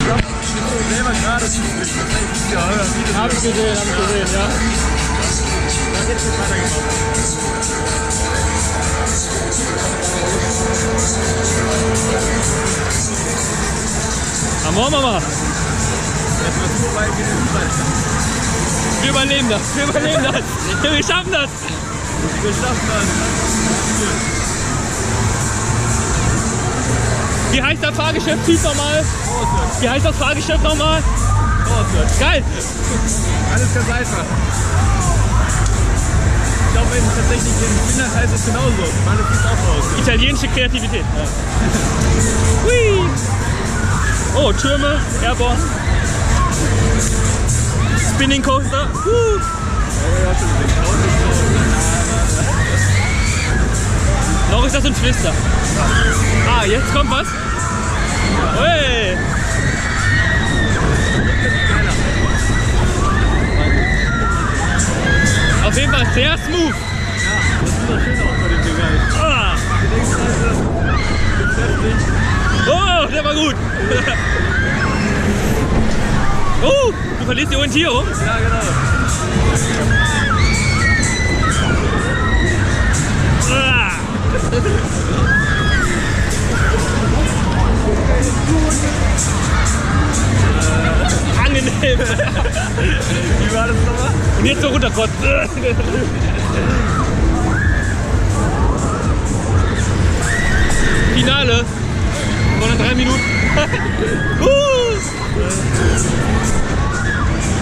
selber gerade Hab ich gesehen, ja. Da geht's jetzt weitergemacht. Am wollen wir mal. Wir überleben das. Wir schaffen das. Wie heißt das Fahrgeschäft nochmal? Wie heißt das Fahrgeschäft nochmal? Geil! Alles ganz einfach. Ich glaube, wenn tatsächlich in Finnland heißt es genauso. Man ist auch raus. Italienische Kreativität. Hui! Oh, Türme, Airborne. Spinning Coaster. Noch ist das ein Twister. Ah, jetzt kommt was. Hey. Auf jeden Fall sehr smooth. Ja, das sieht doch schön aus bei den Dingern. Ah. Oh, der war gut. Oh, du verlierst die Orientierung. Ja, genau. Ah. Angenehm. Wie war das nochmal? Und jetzt so runterkotzen. Finale. Vor noch 3 Minuten.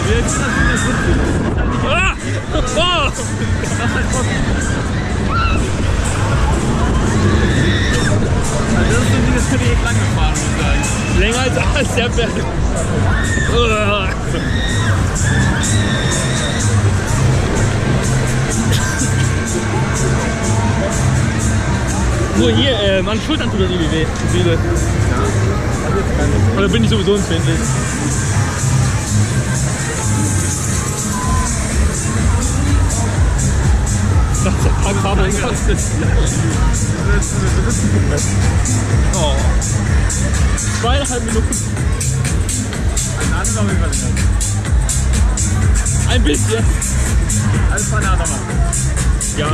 Jetzt ist das wieder gut. Ah. Oh. Also das ist so ein Ding, das könnte ich echt lang gefahren, muss ich sagen. Länger als der Berg. Nur hier, an Schultern tut das irgendwie weh. Ja. Oder bin ich sowieso empfindlich? Das ist der Fahrpreis. Oh. 2,5 Minuten. Ein bisschen. Alles Banane machen. Ja.